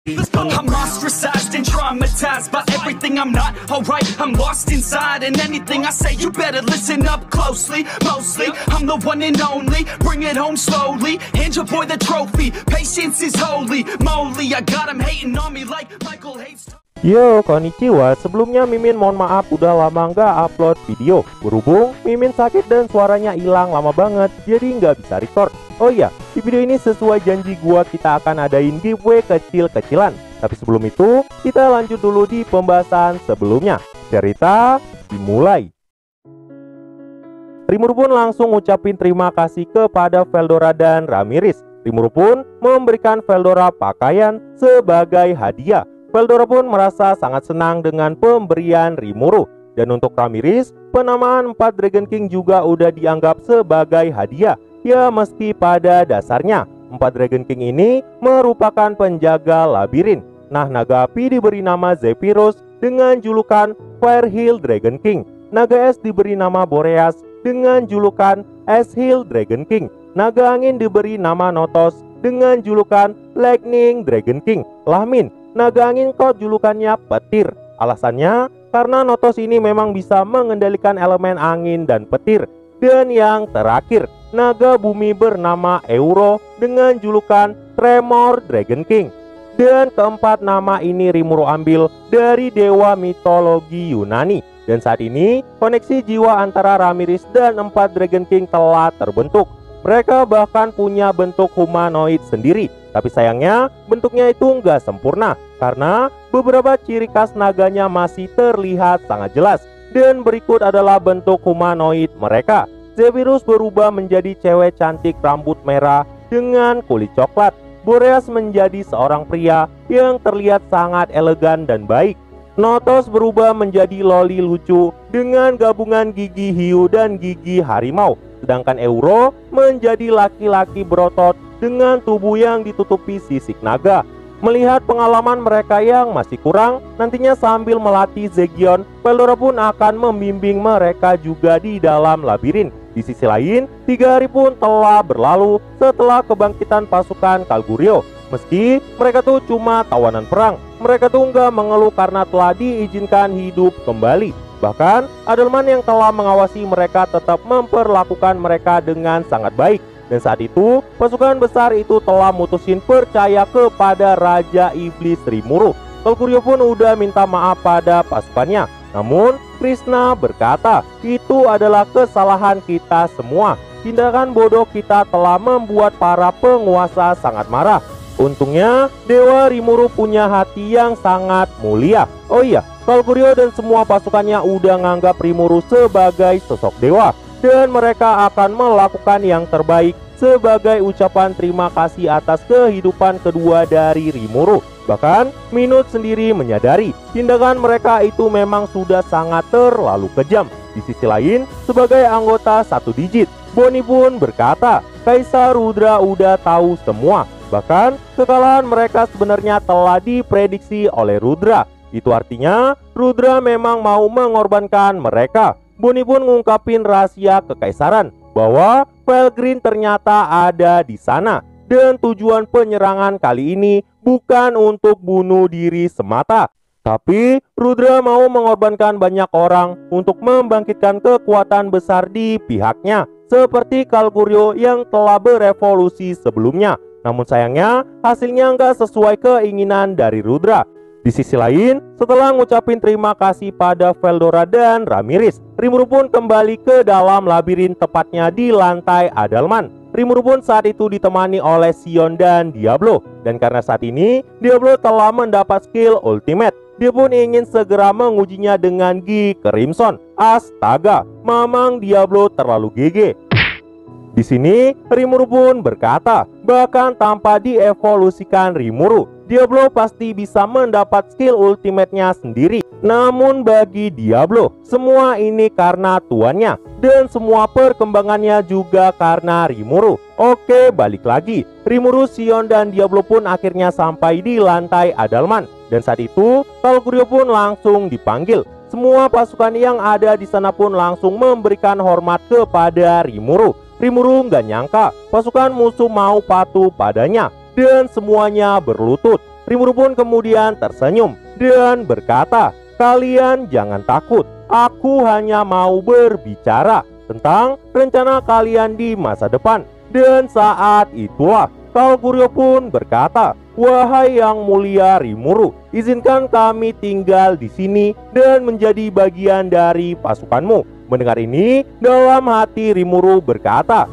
I'm ostracized and traumatized by everything I'm not alright. I'm lost inside, and anything I say you better listen up closely. Mostly, I'm the one and only. Bring it home slowly. Hand your boy the trophy. Patience is holy moly. I got him hating on me like Michael hates. Yo, konnichiwa. Sebelumnya Mimin mohon maaf udah lama nggak upload video. Berhubung Mimin sakit dan suaranya hilang lama banget, jadi nggak bisa record. Oh iya, di video ini sesuai janji gua kita akan adain giveaway kecil-kecilan. Tapi sebelum itu, kita lanjut dulu di pembahasan sebelumnya. Cerita dimulai. Rimuru pun langsung ngucapin terima kasih kepada Veldora dan Ramirez. Rimuru pun memberikan Veldora pakaian sebagai hadiah. Veldora pun merasa sangat senang dengan pemberian Rimuru. Dan untuk Ramirez, penamaan 4 Dragon King juga udah dianggap sebagai hadiah. Ya, meski pada dasarnya 4 Dragon King ini merupakan penjaga labirin. Nah, naga api diberi nama Zephyrus dengan julukan Firehill Dragon King. Naga es diberi nama Boreas dengan julukan Ashhill Dragon King. Naga angin diberi nama Notos dengan julukan Lightning Dragon King. Lahmin, naga angin kok julukannya petir. Alasannya karena Notos ini memang bisa mengendalikan elemen angin dan petir. Dan yang terakhir, naga bumi bernama Euro dengan julukan Tremor Dragon King. Dan keempat nama ini Rimuru ambil dari dewa mitologi Yunani. Dan saat ini koneksi jiwa antara Ramirez dan 4 Dragon King telah terbentuk. Mereka bahkan punya bentuk humanoid sendiri. Tapi sayangnya bentuknya itu nggak sempurna karena beberapa ciri khas naganya masih terlihat sangat jelas. Dan berikut adalah bentuk humanoid mereka. Zephyrus berubah menjadi cewek cantik rambut merah dengan kulit coklat. Boreas menjadi seorang pria yang terlihat sangat elegan dan baik. Notos berubah menjadi loli lucu dengan gabungan gigi hiu dan gigi harimau. Sedangkan Euro menjadi laki-laki berotot dengan tubuh yang ditutupi sisik naga. Melihat pengalaman mereka yang masih kurang, nantinya sambil melatih Zegion, Veldora pun akan membimbing mereka juga di dalam labirin. Di sisi lain, 3 hari pun telah berlalu setelah kebangkitan pasukan Kalgurio. Meski mereka tuh cuma tawanan perang, mereka tuh nggak mengeluh karena telah diizinkan hidup kembali. Bahkan, Adelman yang telah mengawasi mereka tetap memperlakukan mereka dengan sangat baik. Dan saat itu, pasukan besar itu telah mutusin percaya kepada Raja Iblis Rimuru. Kalgurio pun udah minta maaf pada pasukannya. Namun, Krishna berkata, itu adalah kesalahan kita semua. Tindakan bodoh kita telah membuat para penguasa sangat marah. Untungnya, Dewa Rimuru punya hati yang sangat mulia. Oh iya, Kalgurio dan semua pasukannya udah nganggap Rimuru sebagai sosok dewa. Dan mereka akan melakukan yang terbaik sebagai ucapan terima kasih atas kehidupan kedua dari Rimuru. Bahkan Minut sendiri menyadari tindakan mereka itu memang sudah sangat terlalu kejam. Di sisi lain, sebagai anggota 1 digit, Bonnie pun berkata, Kaisar Rudra udah tahu semua. Bahkan kekalahan mereka sebenarnya telah diprediksi oleh Rudra. Itu artinya Rudra memang mau mengorbankan mereka. Bonnie pun ngungkapin rahasia kekaisaran bahwa Felgreen ternyata ada di sana. Dan tujuan penyerangan kali ini bukan untuk bunuh diri semata. Tapi Rudra mau mengorbankan banyak orang untuk membangkitkan kekuatan besar di pihaknya. Seperti Kalgurio yang telah berevolusi sebelumnya. Namun sayangnya hasilnya nggak sesuai keinginan dari Rudra. Di sisi lain, setelah ngucapin terima kasih pada Veldora dan Ramirez, Rimuru pun kembali ke dalam labirin, tepatnya di lantai Adalman. Rimuru pun saat itu ditemani oleh Sion dan Diablo. Dan karena saat ini Diablo telah mendapat skill ultimate, dia pun ingin segera mengujinya dengan Gi Crimson. Astaga, mamang Diablo terlalu GG. Di sini Rimuru pun berkata, bahkan tanpa dievolusikan Rimuru, Diablo pasti bisa mendapat skill ultimate-nya sendiri. Namun bagi Diablo, semua ini karena tuannya. Dan semua perkembangannya juga karena Rimuru. Oke, balik lagi. Rimuru, Sion, dan Diablo pun akhirnya sampai di lantai Adalman. Dan saat itu, Kalgurio pun langsung dipanggil. Semua pasukan yang ada di sana pun langsung memberikan hormat kepada Rimuru. Rimuru nggak nyangka pasukan musuh mau patuh padanya dan semuanya berlutut. Rimuru pun kemudian tersenyum dan berkata, "Kalian jangan takut, aku hanya mau berbicara tentang rencana kalian di masa depan." Dan saat itulah Kalguryo pun berkata, "Wahai yang mulia Rimuru, izinkan kami tinggal di sini dan menjadi bagian dari pasukanmu." Mendengar ini, dalam hati Rimuru berkata,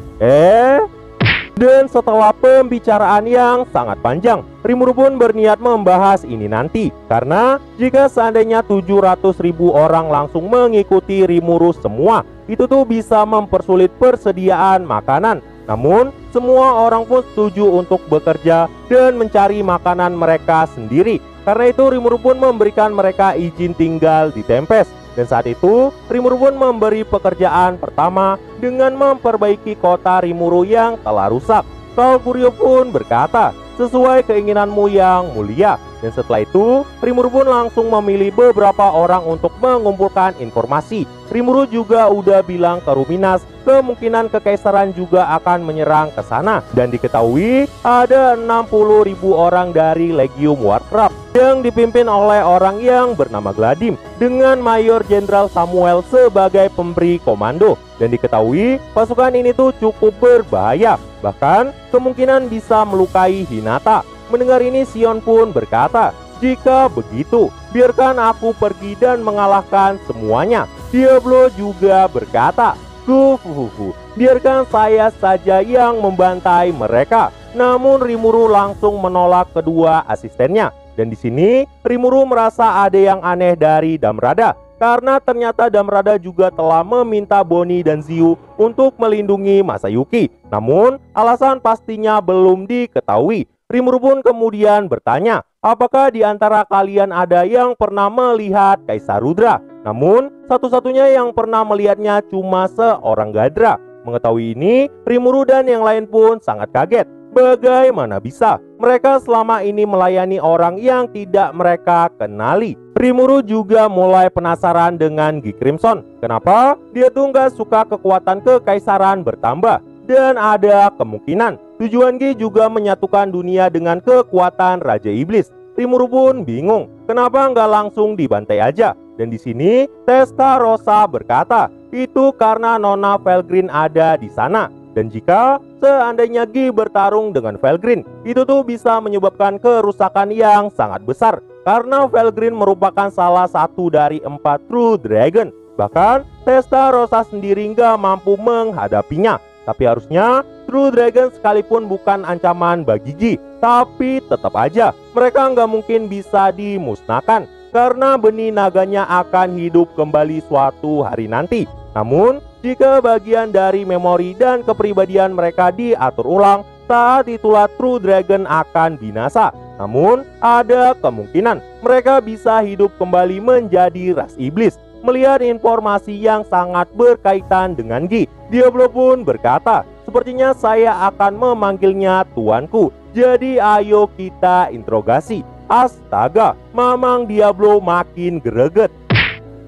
Dan setelah pembicaraan yang sangat panjang, Rimuru pun berniat membahas ini nanti. Karena jika seandainya 700.000 orang langsung mengikuti Rimuru semua, itu tuh bisa mempersulit persediaan makanan. Namun, semua orang pun setuju untuk bekerja dan mencari makanan mereka sendiri. Karena itu, Rimuru pun memberikan mereka izin tinggal di Tempest. Dan saat itu, Rimuru pun memberi pekerjaan pertama dengan memperbaiki kota Rimuru yang telah rusak. Kalguryo pun berkata, "Sesuai keinginanmu yang mulia." Dan setelah itu, Rimuru pun langsung memilih beberapa orang untuk mengumpulkan informasi. Rimuru juga udah bilang ke Ruminas, kemungkinan kekaisaran juga akan menyerang ke sana. Dan diketahui ada 60.000 orang dari Legium Warcraft yang dipimpin oleh orang yang bernama Gladim dengan Mayor Jenderal Samuel sebagai pemberi komando. Dan diketahui pasukan ini tuh cukup berbahaya, bahkan kemungkinan bisa melukai Hinata. Mendengar ini, Sion pun berkata, "Jika begitu, biarkan aku pergi dan mengalahkan semuanya." Diablo juga berkata, Biarkan saya saja yang membantai mereka." Namun Rimuru langsung menolak kedua asistennya. Dan di sini Rimuru merasa ada yang aneh dari Damrada, karena ternyata Damrada juga telah meminta Bonnie dan Ziu untuk melindungi Masayuki. Namun alasan pastinya belum diketahui. Rimuru pun kemudian bertanya, "Apakah di antara kalian ada yang pernah melihat Kaisar Rudra?" Namun satu-satunya yang pernah melihatnya cuma seorang Gadra. Mengetahui ini, Rimuru dan yang lain pun sangat kaget. Bagaimana bisa mereka selama ini melayani orang yang tidak mereka kenali? Rimuru juga mulai penasaran dengan Gi Crimson. Kenapa dia tuh gak suka kekuatan kekaisaran bertambah? Dan ada kemungkinan tujuan Gi juga menyatukan dunia dengan kekuatan Raja Iblis. Rimuru pun bingung, kenapa nggak langsung dibantai aja? Dan di sini Testarossa berkata, itu karena Nona Felgreen ada di sana. Dan jika seandainya Gi bertarung dengan Felgreen, itu tuh bisa menyebabkan kerusakan yang sangat besar. Karena Felgreen merupakan salah satu dari 4 True Dragon. Bahkan Testarossa sendiri nggak mampu menghadapinya. Tapi harusnya True Dragon sekalipun bukan ancaman bagi Gi. Tapi tetap aja mereka nggak mungkin bisa dimusnahkan, karena benih naganya akan hidup kembali suatu hari nanti. Namun jika bagian dari memori dan kepribadian mereka diatur ulang, saat itulah True Dragon akan binasa. Namun ada kemungkinan mereka bisa hidup kembali menjadi ras iblis. Melihat informasi yang sangat berkaitan dengan Gi, Diablo pun berkata, "Sepertinya saya akan memanggilnya tuanku. Jadi ayo kita interogasi." Astaga, Mamang Diablo makin greget.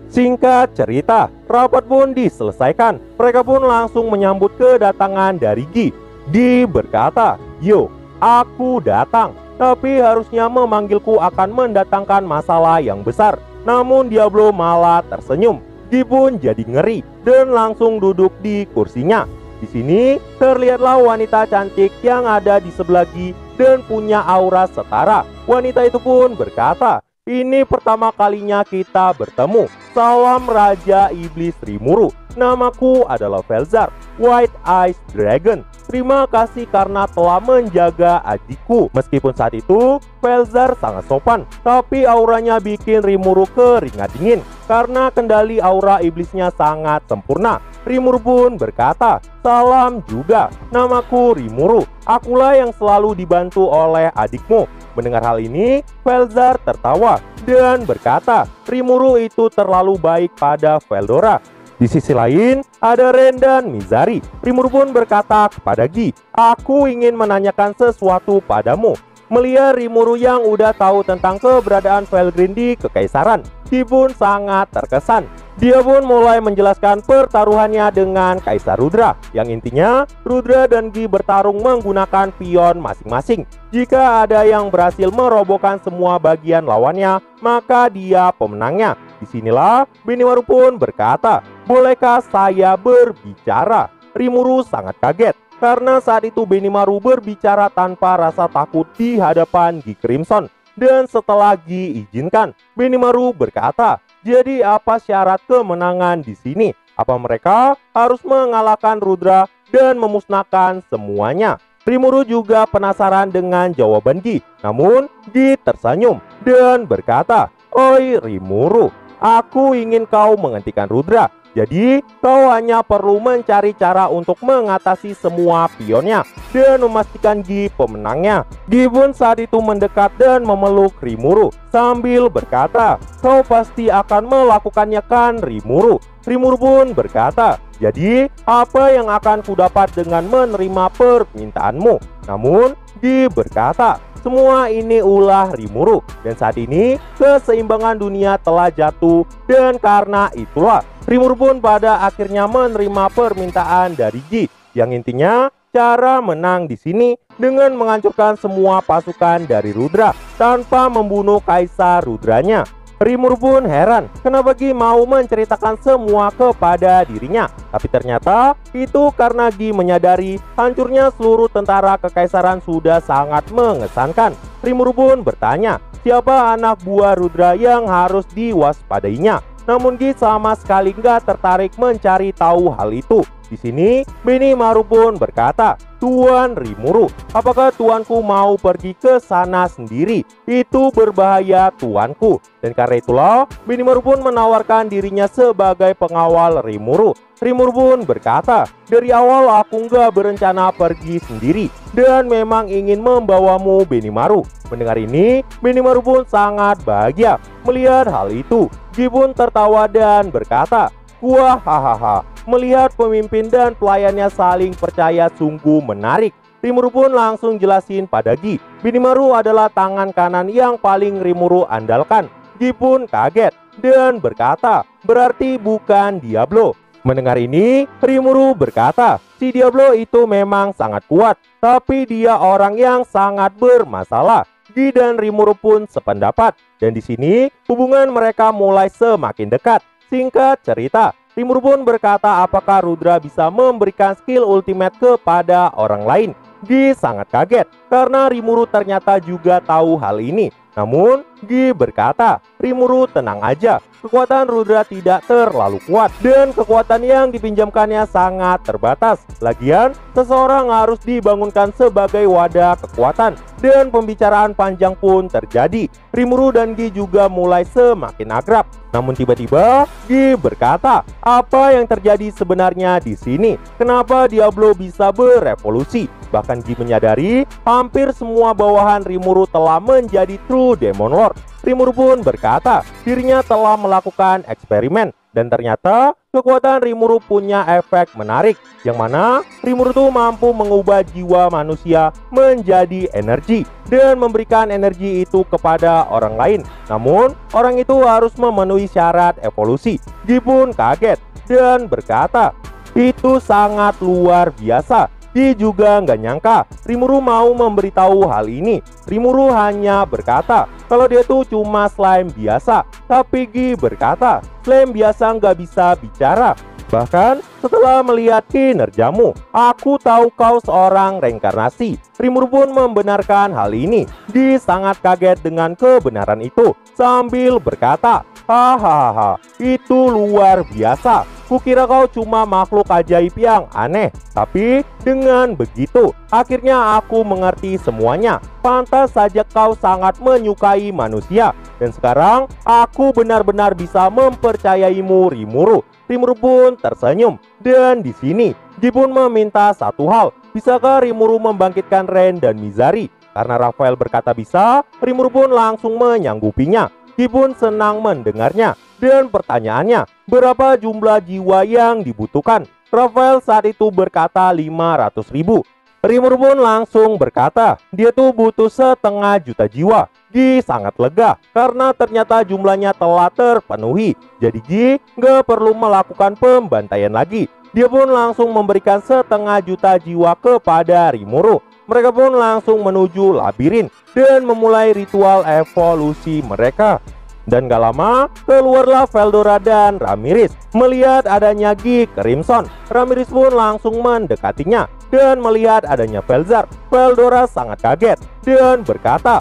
Singkat cerita, rapat pun diselesaikan. Mereka pun langsung menyambut kedatangan dari Gi. Di berkata, "Yo, aku datang. Tapi harusnya memanggilku akan mendatangkan masalah yang besar." Namun Diablo malah tersenyum. Gi pun jadi ngeri dan langsung duduk di kursinya. Di sini terlihatlah wanita cantik yang ada di sebelah Gi dan punya aura setara. Wanita itu pun berkata, "Ini pertama kalinya kita bertemu. Salam Raja Iblis Rimuru. Namaku adalah Felzar, White Eyes Dragon. Terima kasih karena telah menjaga adikku." Meskipun saat itu Felzar sangat sopan, tapi auranya bikin Rimuru keringat dingin karena kendali aura iblisnya sangat sempurna. Rimuru pun berkata, "Salam juga, namaku Rimuru. Akulah yang selalu dibantu oleh adikmu." Mendengar hal ini, Felzar tertawa dan berkata, Rimuru itu terlalu baik pada Veldora. Di sisi lain, ada Ren dan Mizari. Rimuru pun berkata kepada Gi, "Aku ingin menanyakan sesuatu padamu. Melihat Rimuru yang udah tahu tentang keberadaan Felgrin di Kekaisaran, Gi pun sangat terkesan. Dia pun mulai menjelaskan pertaruhannya dengan Kaisar Rudra, yang intinya Rudra dan Gi bertarung menggunakan pion masing-masing. Jika ada yang berhasil merobohkan semua bagian lawannya, maka dia pemenangnya. Disinilah Benimaru pun berkata, "Bolehkah saya berbicara?" Rimuru sangat kaget, karena saat itu Benimaru berbicara tanpa rasa takut di hadapan Gi Crimson. Dan setelah Gi izinkan, Benimaru berkata, "Jadi apa syarat kemenangan di sini? Apa mereka harus mengalahkan Rudra dan memusnahkan semuanya?" Rimuru juga penasaran dengan jawaban Gi. Namun Gi tersenyum dan berkata, "Oi Rimuru, aku ingin kau menghentikan Rudra. Jadi kau hanya perlu mencari cara untuk mengatasi semua pionnya dan memastikan Gi pemenangnya." Gi pun saat itu mendekat dan memeluk Rimuru sambil berkata, "Kau pasti akan melakukannya kan Rimuru?" Rimuru pun berkata, "Jadi apa yang akan kudapat dengan menerima permintaanmu?" Namun Gi berkata, "Semua ini ulah Rimuru, dan saat ini keseimbangan dunia telah jatuh, dan karena itulah Rimuru pun pada akhirnya menerima permintaan dari Gi, yang intinya cara menang di sini dengan menghancurkan semua pasukan dari Rudra tanpa membunuh Kaisar Rudranya." Rimuru pun heran kenapa Gi mau menceritakan semua kepada dirinya. Tapi ternyata itu karena Gi menyadari hancurnya seluruh tentara kekaisaran sudah sangat mengesankan. Rimuru pun bertanya, siapa anak buah Rudra yang harus diwaspadainya. Namun Gi sama sekali nggak tertarik mencari tahu hal itu. Di sini Benimaru pun berkata, "Tuan Rimuru, apakah tuanku mau pergi ke sana sendiri? Itu berbahaya tuanku." Dan karena itulah Benimaru pun menawarkan dirinya sebagai pengawal Rimuru. Rimuru pun berkata, "Dari awal aku nggak berencana pergi sendiri dan memang ingin membawamu Benimaru." Mendengar ini, Benimaru pun sangat bahagia melihat hal itu. Gi pun tertawa dan berkata, "Wah, hahaha, melihat pemimpin dan pelayannya saling percaya sungguh menarik." Rimuru pun langsung jelasin pada Gi, Benimaru adalah tangan kanan yang paling Rimuru andalkan. Gi pun kaget dan berkata, "Berarti bukan Diablo." Mendengar ini, Rimuru berkata, "Si Diablo itu memang sangat kuat, tapi dia orang yang sangat bermasalah." Gi dan Rimuru pun sependapat, dan di sini hubungan mereka mulai semakin dekat. Singkat cerita, Rimuru pun berkata apakah Rudra bisa memberikan skill ultimate kepada orang lain. Gi sangat kaget karena Rimuru ternyata juga tahu hal ini. Namun Gi berkata, "Rimuru tenang aja, kekuatan Rudra tidak terlalu kuat dan kekuatan yang dipinjamkannya sangat terbatas. Lagian seseorang harus dibangunkan sebagai wadah kekuatan." Dan pembicaraan panjang pun terjadi. Rimuru dan Gi juga mulai semakin akrab. Namun tiba-tiba Gi berkata, "Apa yang terjadi sebenarnya di sini? Kenapa Diablo bisa berevolusi?" Bahkan Gi menyadari hampir semua bawahan Rimuru telah menjadi True Demon Lord. Rimuru pun berkata dirinya telah melakukan eksperimen dan ternyata kekuatan Rimuru punya efek menarik, yang mana Rimuru tuh mampu mengubah jiwa manusia menjadi energi dan memberikan energi itu kepada orang lain. Namun orang itu harus memenuhi syarat evolusi. Gi pun kaget dan berkata, "Itu sangat luar biasa." Gi juga nggak nyangka Rimuru mau memberitahu hal ini. Rimuru hanya berkata kalau dia tuh cuma slime biasa. Tapi Gi berkata slime biasa nggak bisa bicara. Bahkan setelah melihat kinerjamu, aku tahu kau seorang reinkarnasi. Rimuru pun membenarkan hal ini. Gi sangat kaget dengan kebenaran itu sambil berkata, "Hahaha, itu luar biasa. Kukira kau cuma makhluk ajaib yang aneh. Tapi dengan begitu, akhirnya aku mengerti semuanya. Pantas saja kau sangat menyukai manusia. Dan sekarang aku benar-benar bisa mempercayaimu, Rimuru." Rimuru pun tersenyum. Dan di sini Gi pun meminta satu hal. Bisakah Rimuru membangkitkan Ren dan Mizari? Karena Raphael berkata bisa, Rimuru pun langsung menyanggupinya. Gi pun senang mendengarnya. Dan pertanyaannya, berapa jumlah jiwa yang dibutuhkan? Raphael saat itu berkata 500.000. Rimuru pun langsung berkata, dia tuh butuh 1,5 juta jiwa. Gi sangat lega karena ternyata jumlahnya telah terpenuhi. Jadi Gi nggak perlu melakukan pembantaian lagi. Dia pun langsung memberikan 1,5 juta jiwa kepada Rimuru. Mereka pun langsung menuju labirin dan memulai ritual evolusi mereka. Dan gak lama, keluarlah Veldora dan Ramirez. Melihat adanya Gi Crimson, Ramirez pun langsung mendekatinya. Dan melihat adanya Velzar, Veldora sangat kaget dan berkata,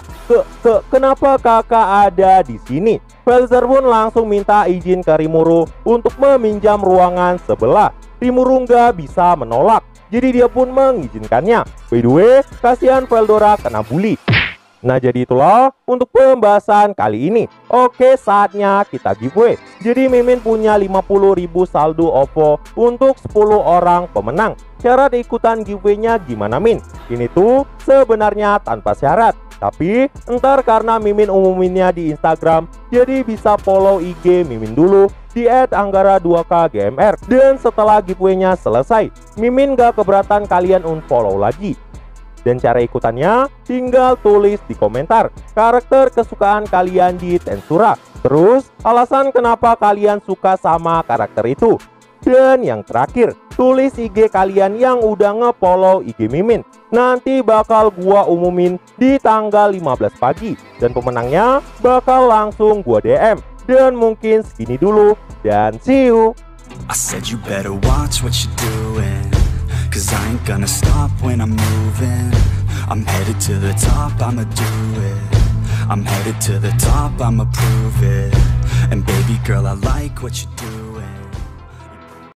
kenapa kakak ada di sini? Velzar pun langsung minta izin ke Rimuru untuk meminjam ruangan sebelah. Rimuru nggak bisa menolak, jadi dia pun mengizinkannya. By the way, kasihan Veldora kena bully. Nah, jadi itulah untuk pembahasan kali ini. Oke, saatnya kita giveaway. Jadi Mimin punya 50.000 saldo OVO untuk 10 orang pemenang. Syarat ikutan giveaway-nya gimana, Min? Ini tuh sebenarnya tanpa syarat. Tapi entar karena Mimin umuminnya di Instagram, jadi bisa follow IG Mimin dulu di @anggara2kgmr. Dan setelah giveaway-nya selesai, Mimin gak keberatan kalian unfollow lagi. Dan cara ikutannya tinggal tulis di komentar karakter kesukaan kalian di Tensura. Terus alasan kenapa kalian suka sama karakter itu. Dan yang terakhir, tulis IG kalian yang udah nge-follow IG Mimin. Nanti bakal gua umumin di tanggal 15 pagi. Dan pemenangnya bakal langsung gua DM. Dan mungkin segini dulu. Dan see you. I said you better watch what you're doing, 'cause I ain't gonna stop when I'm moving. I'm headed to the top, I'ma do it. I'm headed to the top, I'ma prove it. And baby girl, I like what you do.